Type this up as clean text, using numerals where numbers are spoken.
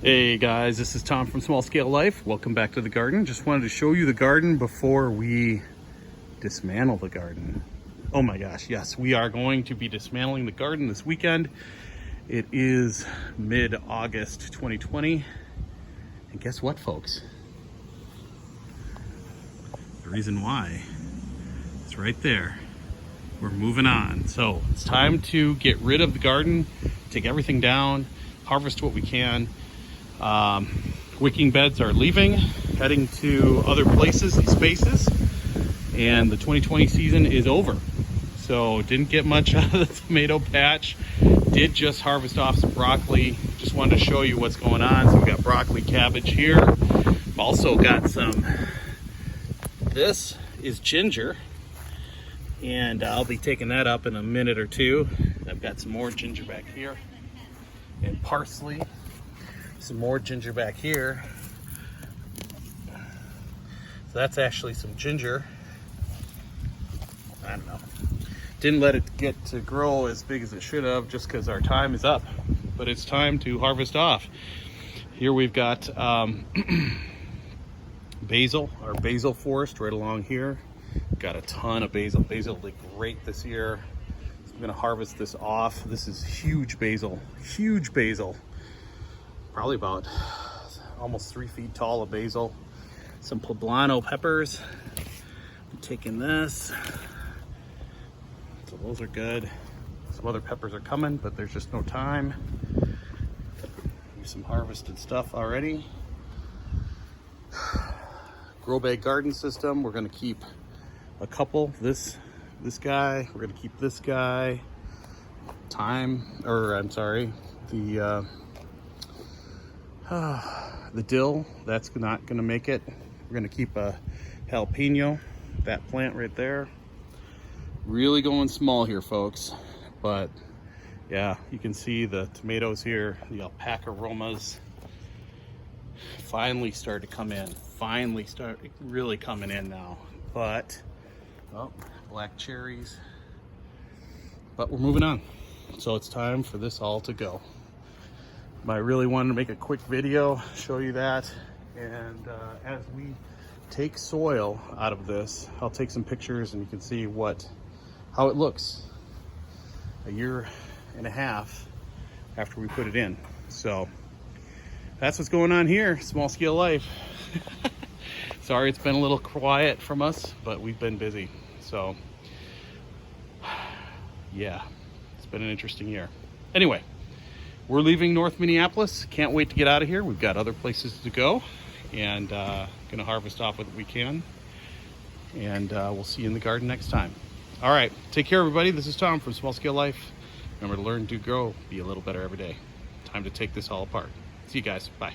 Hey guys, this is Tom from Small Scale Life. Welcome back to the garden. Just wanted to show you the garden before we dismantle the garden. Oh my gosh, yes, we are going to be dismantling the garden this weekend. It is mid-August 2020. And guess what, folks? The reason why, it's right there. We're moving on. So it's time to get rid of the garden, take everything down, harvest what we can. Wicking beds are leaving, heading to other places and spaces, and the 2020 season is over. So didn't get much out of the tomato patch. Did just harvest off some broccoli. Just wanted to show you what's going on. So we got broccoli, cabbage here. Also got some, this is ginger, and I'll be taking that up in a minute or two. I've got some more ginger back here, and parsley. Some more ginger back here. So that's actually some ginger. I don't know. Didn't let it get to grow as big as it should have just because our time is up. But it's time to harvest off. Here we've got basil, our basil forest right along here. Got a ton of basil. Basil did great this year. So I'm gonna harvest this off. This is huge basil, huge basil. Probably about almost 3 feet tall of basil. Some poblano peppers. I'm taking this. So those are good. Some other peppers are coming, but there's just no time. Here's some harvested stuff already. Grow bag garden system. We're gonna keep a couple. This guy. We're gonna keep this guy. The dill, that's not gonna make it. We're gonna keep a jalapeno, that plant right there. Really going small here, folks. But yeah, you can see the tomatoes here, the alpaca aromas finally start to come in. Finally start really coming in now. But, oh, black cherries. But we're moving on. So it's time for this all to go. I really wanted to make a quick video, show you that, and as we take soil out of this, I'll take some pictures and you can see how it looks a year and a half after we put it in. So that's what's going on here, Small Scale Life. Sorry it's been a little quiet from us, but we've been busy. So yeah, it's been an interesting year. Anyway, we're leaving North Minneapolis. Can't wait to get out of here. We've got other places to go, and gonna harvest off what we can. And we'll see you in the garden next time. All right, take care, everybody. This is Tom from Small Scale Life. Remember to learn, do, grow, be a little better every day. Time to take this all apart. See you guys. Bye.